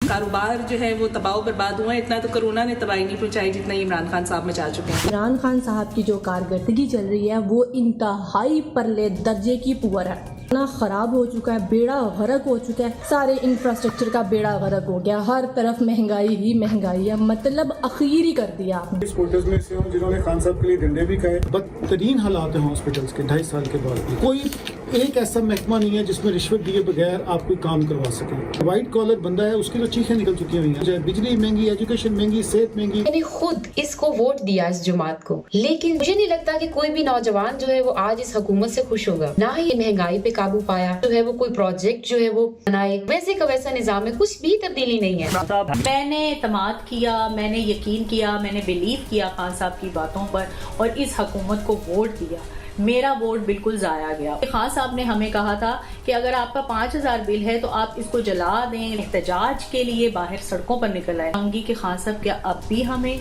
कारोबार जो है वो तबाह बर्बाद हुआ है। इतना तो कोरोना ने तबाही नहीं पहुंचाई जितना इमरान खान साहब मचा चुके हैं। इमरान खान साहब की जो कारकर्दगी चल रही है वो इंतहाई परले दर्जे की पुअर है। इतना खराब हो चुका है, बेड़ा गर्क हो चुका है, सारे इंफ्रास्ट्रक्चर का बेड़ा गर्क हो गया, हर तरफ महंगाई ही महंगाई है, मतलब अखीर ही कर दिया आपने। स्पोर्टर्स में से हूं जिन्होंने खान साहब के लिए डंडे भी खाए। बदतरीन हालात हैं हॉस्पिटल्स के 2.5 साल के बाद भी। कोई एक ऐसा महकमा नहीं है जिसमें रिश्वत दिए बगैर आप कोई काम करवा सके। व्हाइट कॉलर बंदा है, उसकी तो चीखें निकल चुकी हुई हैं, चाहे बिजली महंगी, एजुकेशन महंगी, सेहत महंगी। मैंने खुद इसको वोट दिया इस जमात को, लेकिन मुझे नहीं लगता कि कोई भी नौजवान जो है वो आज इस हुकूमत से खुश होगा। ना ही महंगाई पे काबू पाया, जो है वो कोई प्रोजेक्ट जो है वो बनाए, वैसे का वैसा निजाम है, कुछ भी तब्दीली नहीं है। मैंने एतमाद किया, मैंने यकीन किया, मैंने बिलीव किया खान साहब की बातों पर और इस हुकूमत को वोट दिया। मेरा वोट बिल्कुल जाया गया। खान साहब ने हमें कहा था कि अगर आपका 5000 बिल है तो आप इसको जला दें, एहतजाज के लिए बाहर सड़कों पर निकल आए। कहूंगी कि खान साहब क्या अब भी हमें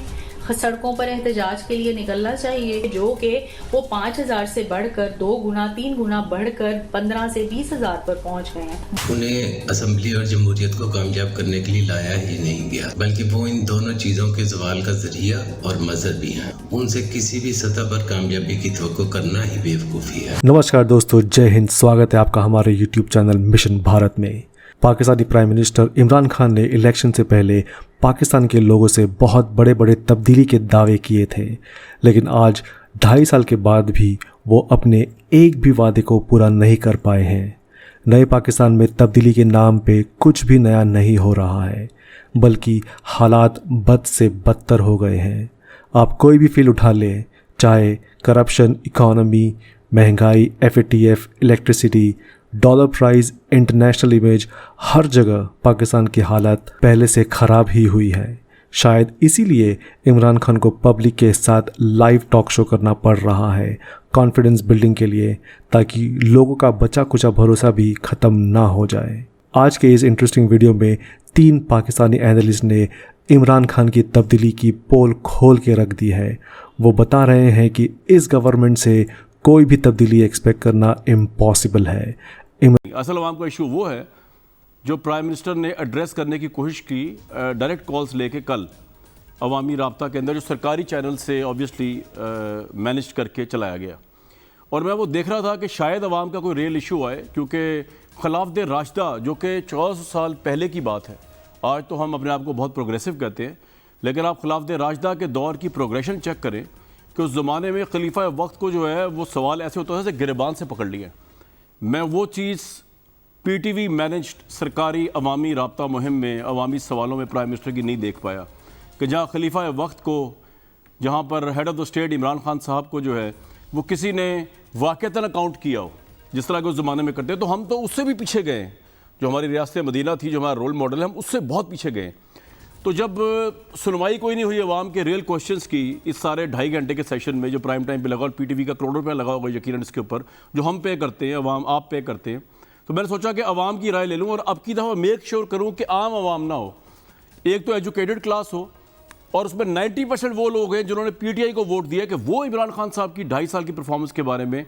सड़कों पर एहतजाज के लिए निकलना चाहिए, जो कि वो 5000 से बढ़कर 2 गुना 3 गुना बढ़कर 15 से 20,000 पर पहुंच गए हैं। उन्हें असम्बली और जमहूरियत को कामयाब करने के लिए लाया ही नहीं गया, बल्कि वो इन दोनों चीज़ों के ज़वाल का जरिया और मजहर भी हैं। उनसे किसी भी सतह पर कामयाबी की तवक्को करना ही बेवकूफ़ी है। नमस्कार दोस्तों, जय हिंद। स्वागत है आपका हमारे यूट्यूब चैनल मिशन भारत में। पाकिस्तानी प्राइम मिनिस्टर इमरान खान ने इलेक्शन से पहले पाकिस्तान के लोगों से बहुत बड़े बड़े तब्दीली के दावे किए थे, लेकिन आज 2.5 साल के बाद भी वो अपने एक भी वादे को पूरा नहीं कर पाए हैं। नए पाकिस्तान में तब्दीली के नाम पे कुछ भी नया नहीं हो रहा है, बल्कि हालात बद से बदतर हो गए हैं। आप कोई भी फील्ड उठा लें, चाहे करप्शन, इकोनॉमी, महंगाई, FATF, electricity, dollar price, international image, हर जगह पाकिस्तान की हालत पहले से ख़राब ही हुई है। शायद इसीलिए इमरान खान को पब्लिक के साथ लाइव टॉक शो करना पड़ रहा है, कॉन्फिडेंस बिल्डिंग के लिए, ताकि लोगों का बचा कुचा भरोसा भी ख़त्म ना हो जाए। आज के इस इंटरेस्टिंग वीडियो में 3 पाकिस्तानी एनालिस्ट ने इमरान खान की तब्दीली की पोल खोल के रख दी है। वो बता रहे हैं कि इस गवर्नमेंट से कोई भी तब्दीली एक्सपेक्ट करना इम्पॉसिबल है। असल अवाम का इशू वो है जो प्राइम मिनिस्टर ने एड्रेस करने की कोशिश की डायरेक्ट कॉल्स लेके कल अवामी राब्ता के अंदर, जो सरकारी चैनल से ऑब्वियसली मैनेज करके चलाया गया। और मैं वो देख रहा था कि शायद अवाम का कोई रियल इशू आए, क्योंकि खिलाफत राशिदा जो कि 1400 साल पहले की बात है, आज तो हम अपने आप को बहुत प्रोग्रेसिव कहते हैं, लेकिन आप खिलाफत राशिदा के दौर की प्रोग्रेशन चेक करें कि उस ज़माने में खलीफा वक्त को जो है वो सवाल ऐसे होता है जैसे गिरबान से पकड़ लिए। मैं वो चीज़ PTV मैनेज्ड सरकारी अवामी राब्ता मुहिम में अवामी सवालों में प्राइम मिनिस्टर की नहीं देख पाया कि जहाँ खलीफा वक्त को, जहाँ पर head of the state Imran Khan साहब को जो है वो किसी ने वाक़तन अकाउंट किया हो, जिस तरह के उस ज़माने में करते। तो हम तो उससे भी पीछे गए हैं। जो हमारी रियासत मदीना थी, जो हमारा रोल मॉडल है, हम उससे बहुत पीछे गए। तो जब सुनवाई कोई नहीं हुई अवाम के रियल क्वेश्चंस की इस सारे 2.5 घंटे के सेशन में, जो प्राइम टाइम पे लगा, और PTV का करोड़ों रुपया लगा होगा यकीनन इसके ऊपर, जो हम पे करते हैं, अवाम आप पे करते हैं, तो मैंने सोचा कि अवाम की राय ले लूँ और अब की दफ़ा मेक श्योर करूँ कि आम अवाम ना हो, एक तो एजुकेटेड क्लास हो, और उसमें 90% वो लोग हैं जिन्होंने PTI को वोट दिया कि वो इमरान खान साहब की 2.5 साल की परफॉर्मेंस के बारे में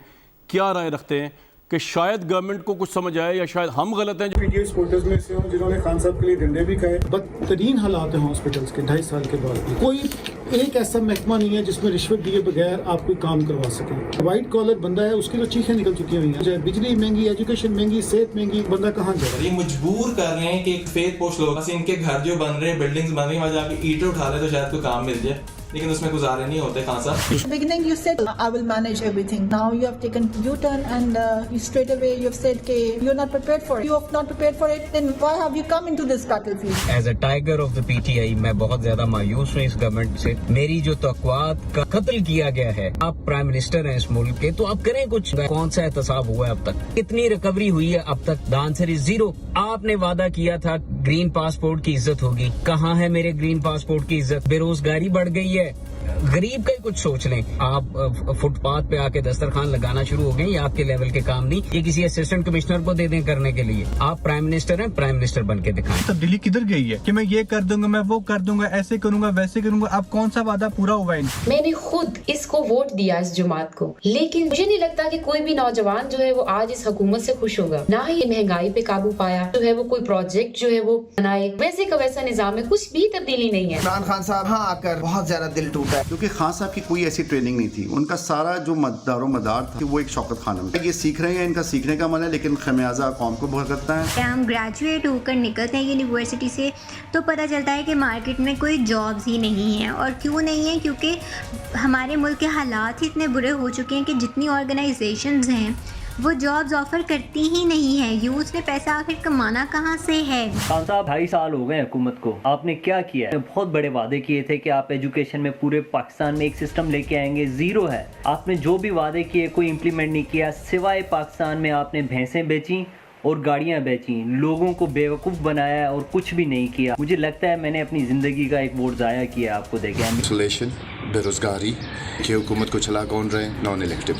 क्या राय रखते हैं, कि शायद गवर्नमेंट को कुछ समझ आए या शायद हम गलत हैं। PTI स्पोर्टर्स में से हूं जिन्होंने खान साहब के लिए डंडे भी खाए। बदतरीन हालात हैं हॉस्पिटल्स के 2.5 साल के बाद भी। कोई एक ऐसा महकमा नहीं है जिसमें रिश्वत दिए बगैर आप कोई काम करवा सके। व्हाइट कॉलर बंदा है, उसकी तो चीखें निकल चुकी हुई हैं, चाहे बिजली महंगी, एजुकेशन महंगी, सेहत महंगी, बंदा कहाँ जाए। ये मजबूर कर रहे हैं कि एक फेथ पोस्ट लोग, इनके घर जो बन रहे हैं, बिल्डिंग्स बन रही हैं, वहाँ जाके ईंटें उठा रहे तो शायद कोई काम मिल जाए, लेकिन उसमें गुजारे नहीं होते। खान साहब, beginning you said I will manage everything. Now you have taken U-turn and you straight away you have said कि you're not prepared for it. You have not prepared for it. Then why have you come into this battlefield? As a tiger of the PTI, मैं बहुत ज्यादा मायूस हूँ इस government से। मेरी जो तवक्कुआत का कत्ल किया गया है, आप प्राइम मिनिस्टर हैं इस मुल्क के, तो आप करें कुछ। कौन सा एहतसाब हुआ है अब तक, कितनी रिकवरी हुई है अब तक? The answer is 0। आपने वादा किया था ग्रीन पासपोर्ट की इज्जत होगी, कहाँ है मेरे ग्रीन पासपोर्ट की इज्जत? बेरोजगारी बढ़ गई है, गरीब का ही कुछ सोच लें। आप फुटपाथ पे आके दस्तरखान लगाना शुरू हो गए, ये आपके लेवल के काम नहीं, ये किसी असिस्टेंट कमिश्नर को दे दें करने के लिए। आप प्राइम मिनिस्टर हैं, प्राइम मिनिस्टर बन के दिखाएं। तब्दीली किधर गई है कि मैं ये कर दूंगा, मैं वो कर दूंगा, ऐसे करूंगा, वैसे करूंगा। अब कौन सा वादा पूरा हुआ है? मैंने खुद इसको वोट दिया इस जमात को, लेकिन मुझे नहीं लगता कि कोई भी नौजवान जो है वो आज इस हुकूमत से खुश होगा। ना ही महंगाई पे काबू पाया जो है वो कोई प्रोजेक्ट जो है वो बनाए, वैसे का वैसा निजाम है, कुछ भी तब्दीली नहीं है। इमरान खान साहब यहाँ आकर बहुत ज्यादा दिल टूटा है, क्योंकि खान साहब की कोई ऐसी ट्रेनिंग नहीं थी। उनका सारा जो दारो मदार था वो एक शौकत खानम है। ये सीख रहे हैं, इनका सीखने का मन है, लेकिन खमियाजा कौम को भुगतना है। हम ग्रेजुएट होकर निकलते हैं यूनिवर्सिटी से तो पता चलता है कि मार्केट में कोई जॉब्स ही नहीं है। और क्यों नहीं है? क्योंकि हमारे मुल्क के हालात ही इतने बुरे हो चुके हैं कि जितनी ऑर्गेनाइजेशंस हैं वो जॉब्स ऑफर करती ही नहीं है। यूथ ने पैसा आखिर कमाना कहाँ से है? खान साहब 2.5 साल हो गए हुकूमत को, आपने क्या किया है? बहुत बड़े वादे किए थे कि आप एजुकेशन में पूरे पाकिस्तान में एक सिस्टम लेके आएंगे, जीरो है। आपने जो भी वादे किए कोई इम्प्लीमेंट नहीं किया, सिवाय पाकिस्तान में आपने भैंसें बेची और गाड़ियां बेची, लोगों को बेवकूफ़ बनाया और कुछ भी नहीं किया। मुझे लगता है मैंने अपनी ज़िंदगी का एक वोट ज़ाया किया आपको देखे। आइसोलेशन, बेरोज़गारी की हुकूमत को चला कौन रहे? नॉन इलेक्टिव,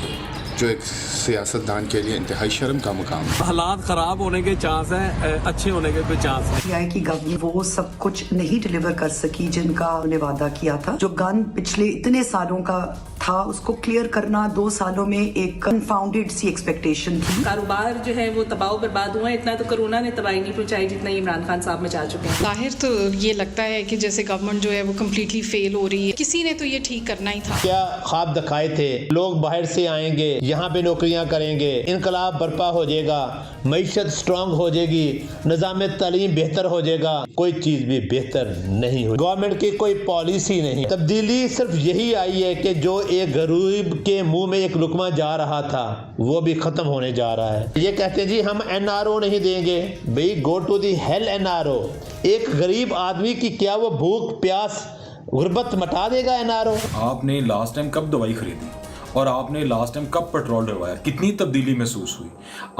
जो एक सियासतदान के लिए इंतहाई शर्म का मुकाम है। हालात ख़राब होने के चांस हैं, अच्छे होने के कोई चांस है। की गवर्नमेंट वो सब कुछ नहीं डिलीवर कर सकी जिनका उन्हें वादा किया था। जो गन पिछले इतने सालों का था उसको क्लियर करना 2 सालों में एक कन्फाउंडेड सी एक्सपेक्टेशन थी। कारोबार जो है वो तबाह बर्बाद हुआ, इतना तो कोरोना ने तबाही नहीं पहुंचाई जितना इमरान खान साहब मचा चुके हैं। जाहिर तो ये लगता है कि जैसे गवर्नमेंट जो है वो कम्प्लीटली फेल हो रही है, किसी ने तो ये ठीक करना ही था। क्या ख्वाब दिखाए थे, लोग बाहर से आएंगे, यहाँ पे नौकरियाँ करेंगे, इनकलाब बर्पा हो जाएगा, मईशत स्ट्रांग हो जाएगी, निज़ाम तालीम बेहतर हो जाएगा, कोई चीज़ भी बेहतर नहीं हुई। गवर्नमेंट की कोई पॉलिसी नहीं, तब्दीली सिर्फ यही आई है कि जो एक गरीब के मुंह में एक लुकमा जा रहा था वो भी खत्म होने जा रहा है। ये कहते हैं जी हम एनआरओ नहीं देंगे, भाई go to the hell NRO. एक गरीब आदमी की क्या वो भूख प्यास गुर्बत मिटा देगा एनआरओ? आपने लास्ट टाइम कब दवाई खरीदी और आपने लास्ट टाइम कब पेट्रोल डलवाया? कितनी तब्दीली महसूस हुई?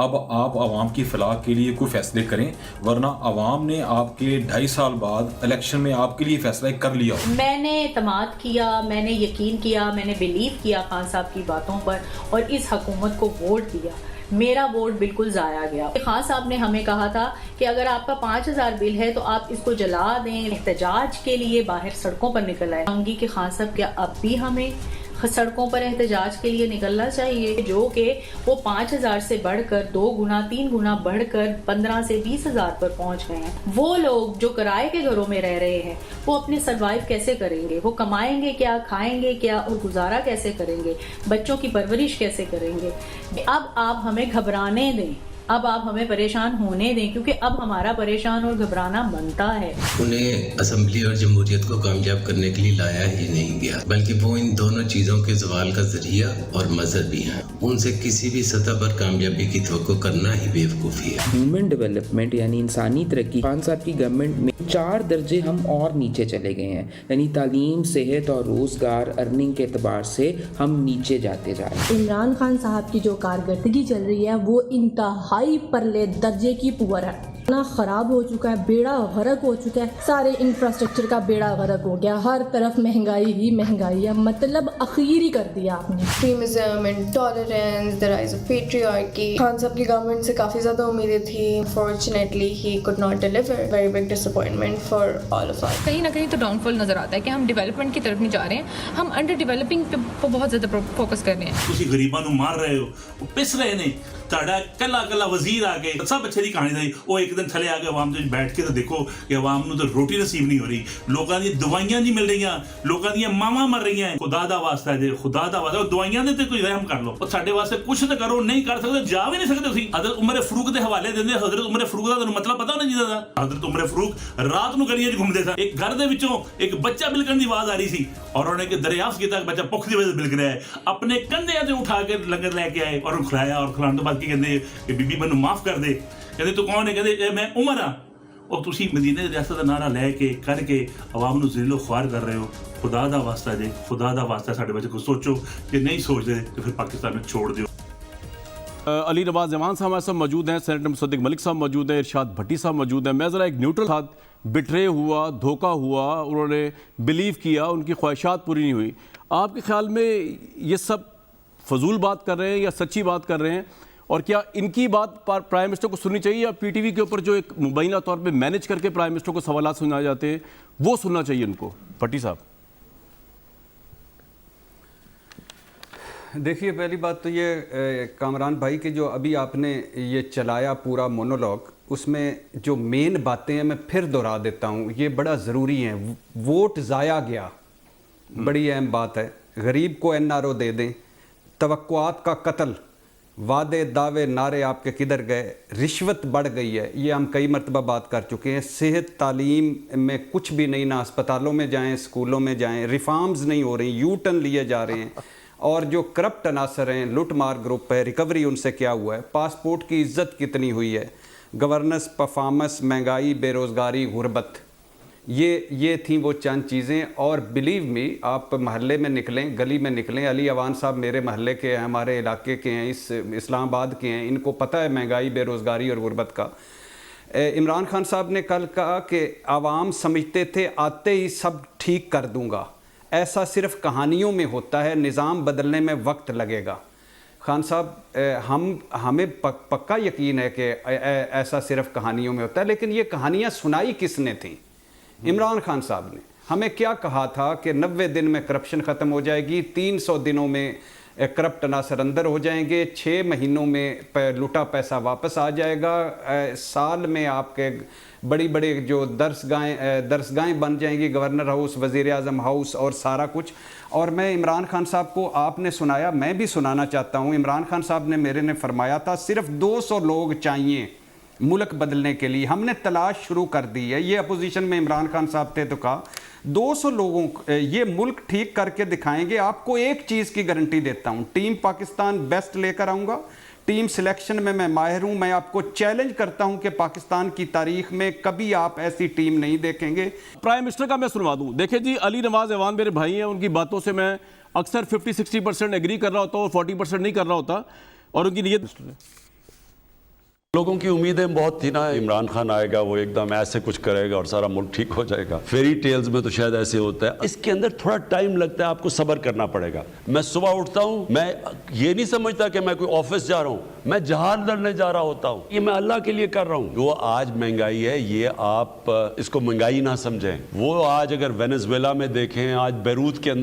अब आप आवाम की फलाह के लिए कोई फैसले करें, वरना आवाम ने आपके 2.5 साल बाद इलेक्शन में आपके लिए फैसला कर लिया। मैंने एतमाद किया, मैंने यकीन किया, मैंने बिलीव किया खान साहब की बातों पर और इस हुकूमत को वोट दिया। मेरा वोट बिल्कुल ज़ाया गया। खान साहब ने हमें कहा था कि अगर आपका 5000 बिल है तो आप इसको जला दें, एहतजाज के लिए बाहर सड़कों पर निकल आए। कहूंगी कि खान साहब क्या अब भी हमें सड़कों पर एहतजाज के लिए निकलना चाहिए, जो कि वो 5000 से बढ़कर 2 गुना 3 गुना बढ़कर 15 से 20,000 पर पहुंच गए हैं। वो लोग जो किराए के घरों में रह रहे हैं वो अपने सर्वाइव कैसे करेंगे? वो कमाएंगे क्या, खाएंगे क्या और गुजारा कैसे करेंगे? बच्चों की परवरिश कैसे करेंगे? अब आप हमें घबराने दें, अब आप हमें परेशान होने दें, क्योंकि अब हमारा परेशान और घबराना बनता है। उन्हें असम्बली और जमहूरियत को कामयाब करने के लिए लाया ही नहीं गया, बल्कि वो इन दोनों चीज़ों के ज़वाल का जरिया और मज़हर भी हैं। उनसे किसी भी सतह पर कामयाबी की तवक्को करना ही बेवकूफ़ी है। ह्यूमन डेवलपमेंट यानी इंसानी तरक्की, खान साहब की गवर्नमेंट में 4 दर्जे हम और नीचे चले गए हैं। यानी तालीम, सेहत और रोज़गार, अर्निंग के एतबार से हम नीचे जाते जा रहे हैं। इमरान खान साहब की जो कारकर्दगी चल रही है वो इंतहाई परले दर्जे की पुअर है। इतना खराब हो चुका है, बेड़ा गर्क हो चुका है, सारे इंफ्रास्ट्रक्चर का बेड़ा गर्क हो गया, हर तरफ महंगाई ही महंगाई है, मतलब अखीर ही कर दिया आपने। Extremism and tolerance, the rise of patriarchy. Khan साहब की गवर्नमेंट से काफी ज्यादा उम्मीदें थी, fortunately he could not deliver. Very big disappointment for all of us. कहीं ना कहीं तो डाउनफॉल नजर आता है कि हम डेवलपमेंट की तरफ नहीं जा रहे हैं, हम अंडर डेवलपिंग पे बहुत ज्यादा फोकस कर रहे हैं। ਤੁਸੀਂ ਗਰੀਬਾਂ ਨੂੰ ਮਾਰ ਰਹੇ ਹੋ, ਉਹ ਪਿਸ ਰਹੇ ਨੇ। ਤੁਹਾਡਾ ਕੱਲਾ ਵਜ਼ੀਰ ਆ ਕੇ ਸਭ ਅੱਛੇ ਦੀ ਕਹਾਣੀ ਦਾ ਉਹ ਇੱਕ ਦਿਨ ਥੱਲੇ ਆ ਕੇ ਆਵਾਮ ਦੇ ਵਿੱਚ ਬੈਠ ਕੇ ਤਾਂ ਦੇਖੋ ਕਿ ਆਵਾਮ ਨੂੰ ਤਾਂ ਰੋਟੀ ਨਸੀਬ ਨਹੀਂ ਹੋ ਰਹੀ, ਲੋਕਾਂ ਦੀਆਂ ਦਵਾਈਆਂ ਨਹੀਂ ਮਿਲ ਰਹੀਆਂ, ਲੋਕਾਂ ਦੀਆਂ ਮਾਵਾਂ ਮਰ ਰਹੀਆਂ। ਖੁਦਾ ਦਾ ਵਾਸਤਾ ਜੇ, ਖੁਦਾ ਦਾ ਵਾਸਤਾ ਦਵਾਈਆਂ ਦੇ ਤੇ ਕੋਈ ਰਹਿਮ ਕਰ ਲਓ। ਉਹ ਸਾਡੇ ਵਾਸਤੇ ਕੁਛ ਤਾਂ ਕਰੋ, ਨਹੀਂ ਕਰ ਸਕਦੇ, ਜਾ ਵੀ ਨਹੀਂ ਸਕਦੇ ਤੁਸੀਂ। ਹਜ਼ਰਤ ਉਮਰ ਫਾਰੂਕ ਦੇ ਹਵਾਲੇ ਦਿੰਦੇ। ਹਜ਼ਰਤ ਉਮਰ ਫਾਰੂਕ ਦਾ ਤੁਹਾਨੂੰ ਮਤਲਬ ਪਤਾ ਹੋਣਾ ਚਾਹੀਦਾ ਦਾ। ਹਜ਼ਰਤ ਉਮਰ ਫਾਰੂਕ ਰਾਤ ਨੂੰ ਗਲੀਆਂ 'ਚ ਘੁੰਮਦੇ ਸਨ, ਇੱਕ ਘਰ ਦੇ ਵਿੱਚੋਂ ਇੱਕ ਬੱਚਾ ਬਿਲਕਣ ਦੀ ਆਵਾਜ਼ ਆ ਰਹੀ ਸੀ ਔਰ ਉਹਨੇ ਕਿ ਦਰਿਆਫਤ ਕੀਤਾ ਕਿ ਬੱਚਾ ਭੁੱਖ ਦੀ ਵਜ੍ਹਾ ਬਿਲਕ ਰਿਹਾ ਹੈ। ਆਪਣੇ ਕੰਧਿਆਂ ਤੇ ਉਠਾ ਕੇ ਲੰਗਰ ਲੈ ਕੇ ਆਏ ਔਰ ਉਹਨੂੰ ਖਿਲਾਇਆ ਔਰ ਖਿਲਾਉਣ ਤੋਂ ਬਾਅਦ ਕੀ ਕਹਿੰਦੇ ਕਿ ਬੀਬੀ ਮੈਨੂੰ ਮਾਫ ਕਰ ਦੇ। ਕਹਿੰਦੇ ਤੂੰ ਕੌਣ ਹੈ? ਕਹਿੰਦੇ ਮੈਂ ਉਮਰ ਆ। ਉਹ ਤੁਸੀਂ ਮਦੀਨੇ ਦੀ ਰਿਆਸਤ ਦਾ ਨਾਰਾ ਲੈ ਕੇ ਕਰਕੇ ਆਵਾਮ ਨੂੰ ਜ਼ਿਲੋ ਖੁਆਰ ਕਰ ਰਹੇ ਹੋ। ਖੁਦਾ ਦਾ ਵਾਸਤਾ ਜੇ, ਖੁਦਾ ਦਾ ਵਾਸਤਾ ਸਾਡੇ ਬੱਚੇ ਕੁਝ ਸੋਚੋ। ਜੇ नहीं सोचते तो फिर पाकिस्तान में छोड़ दो। अली नवाज जमान साहब हमारे साथ मौजूद हैं, सेनेटर मुसद्दिक मलिक साहब मौजूद हैं, इरशाद भट्टी साहब मौजूद हैं। मैं ज़रा एक न्यूट्रल साथ बिट्रे हुआ, धोखा हुआ, उन्होंने बिलीव किया, उनकी ख्वाहिशात पूरी नहीं हुई। आपके ख्याल में ये सब फजूल बात कर रहे हैं या सच्ची बात कर रहे हैं? और क्या इनकी बात प्राइम मिनिस्टर को सुननी चाहिए या पीटीवी के ऊपर जो एक मुबैना तौर पे मैनेज करके प्राइम मिनिस्टर को सवालात सुनाए जाते हैं वो सुनना चाहिए उनको? भट्टी साहब। देखिए, पहली बात तो ये कामरान भाई कि जो अभी आपने ये चलाया पूरा मोनोलॉग, उसमें जो मेन बातें हैं मैं फिर दोहरा देता हूँ, ये बड़ा ज़रूरी है। वोट ज़ाया गया, बड़ी अहम बात है। गरीब को एनआरओ दे दें, तवक्कुआत का कत्ल, वादे दावे नारे आपके किधर गए, रिश्वत बढ़ गई है, ये हम कई मरतबा बात कर चुके हैं। सेहत तालीम में कुछ भी नहीं, ना अस्पतालों में जाएं, स्कूलों में जाएं, रिफॉर्म्स नहीं हो रही, यू टर्न लिए जा रहे हैं। और जो करप्ट अनासर हैं, लुट मार ग्रुप है, रिकवरी उनसे क्या हुआ है, पासपोर्ट की इज्जत कितनी हुई है, गवर्नेंस, परफॉर्मेंस, महंगाई, बेरोज़गारी, गुर्बत, ये थी वो चंद चीज़ें। और बिलीव मी, आप महल्ले में निकलें, गली में निकलें, अली अवान साहब मेरे महल्ले के हैं, हमारे इलाके के हैं, इस इस्लामाबाद के हैं, इनको पता है महंगाई, बेरोज़गारी और गुर्बत का। इमरान खान साहब ने कल कहा कि आवाम समझते थे आते ही सब ठीक कर दूंगा, ऐसा सिर्फ कहानियों में होता है, निज़ाम बदलने में वक्त लगेगा। खान साहब, हमें पक्का यकीन है कि ऐसा सिर्फ कहानियों में होता है, लेकिन ये कहानियाँ सुनाई किसने थी? इमरान खान साहब ने हमें क्या कहा था कि 90 दिन में करप्शन ख़त्म हो जाएगी, 300 दिनों में करप्ट अनासर अंदर हो जाएंगे, 6 महीनों में लुटा पैसा वापस आ जाएगा, साल में आपके बड़ी बड़ी जो दरसगाहें बन जाएंगी, गवर्नर हाउस, वज़ीर आज़म हाउस और सारा कुछ। और मैं इमरान खान साहब को, आपने सुनाया, मैं भी सुनाना चाहता हूँ। इमरान खान साहब ने मेरे ने फरमाया था सिर्फ 200 लोग चाहिए मुल्क बदलने के लिए, हमने तलाश शुरू कर दी है। ये अपोजिशन में इमरान खान साहब थे तो कहा 200 लोगों ये मुल्क ठीक करके दिखाएंगे। आपको एक चीज़ की गारंटी देता हूँ, टीम पाकिस्तान बेस्ट लेकर आऊँगा, टीम सिलेक्शन में मैं माहिर हूँ। मैं आपको चैलेंज करता हूँ कि पाकिस्तान की तारीख में कभी आप ऐसी टीम नहीं देखेंगे। प्राइम मिनिस्टर का मैं सुनवा दूँ। देखिए जी, अली नवाज अवान मेरे भाई हैं, उनकी बातों से मैं अक्सर 50-60% एग्री कर रहा होता हूँ और 40% नहीं कर रहा होता, और उनकी नीयत लोगों की उम्मीदें बहुत थी ना, इमरान खान आएगा, वो एकदम ऐसे कुछ करेगा और सारा मुल्क ठीक हो जाएगा। फेरी टेल्स में तो शायद ऐसे होता है, इसके अंदर थोड़ा टाइम लगता है, आपको सब्र करना पड़ेगा। मैं सुबह उठता हूँ, मैं ये नहीं समझता कि मैं कोई ऑफिस जा रहा हूँ, मैं जहाज लड़ने जा रहा होता हूँ, ये मैं अल्लाह के लिए कर रहा हूँ। जो आज महंगाई है, ये आप इसको महंगाई ना समझें। वो आज अगर वेनेजुएला में देखें, आज बैरूत के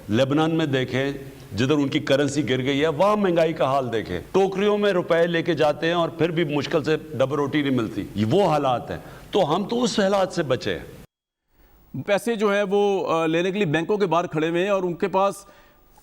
लेबनान में देखें, जिधर उनकी करेंसी गिर गई है, वहाँ महंगाई का हाल देखें। टोकरियों में रुपए लेके जाते हैं और फिर भी मुश्किल से डबल रोटी नहीं मिलती, ये वो हालात हैं। तो हम तो उस हालात से बचे हैं। पैसे जो है वो लेने के लिए बैंकों के बाहर खड़े हुए हैं और उनके पास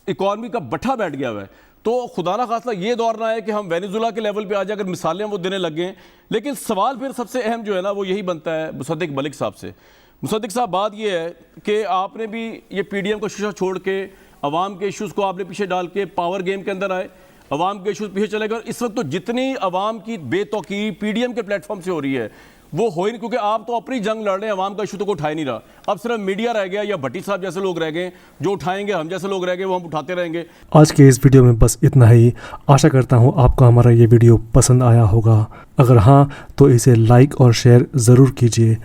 इकॉनमी का बट्ठा बैठ गया हुआ है। तो खुदा ना खास्ता ये दौर ना है कि हम वेनेजुएला के लेवल पे आ जाए, अगर मिसालें वो देने लग गए। लेकिन सवाल फिर सबसे अहम जो है ना वो यही बनता है मुसद्दिक मलिक साहब से। मुसद्दिक साहब, बात ये है कि आपने भी ये पीडीएम का शीशा छोड़ के अवाम के इश्यूज़ को आपने पीछे डाल के पावर गेम के अंदर आए, अवाम के इश्यूज़ पीछे चले गए। और इस वक्त तो जितनी अवाम की बेतौकीर पीडीएम के प्लेटफॉर्म से हो रही है वो हो ही नहीं, क्योंकि आप तो अपनी जंग लड़ रहे हैं, अवाम का इशू तो कोई उठा ही नहीं रहा। अब सिर्फ मीडिया रह गया या भट्टी साहब जैसे लोग रह गए जो उठाएंगे, हम जैसे लोग रह गए वो हम उठाते रहेंगे। आज के इस वीडियो में बस इतना ही। आशा करता हूँ आपको हमारा ये वीडियो पसंद आया होगा। अगर हाँ तो इसे लाइक और शेयर ज़रूर कीजिए,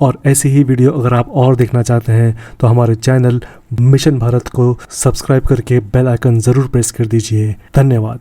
और ऐसी ही वीडियो अगर आप और देखना चाहते हैं तो हमारे चैनल मिशन भारत को सब्सक्राइब करके बेल आइकन ज़रूर प्रेस कर दीजिए। धन्यवाद।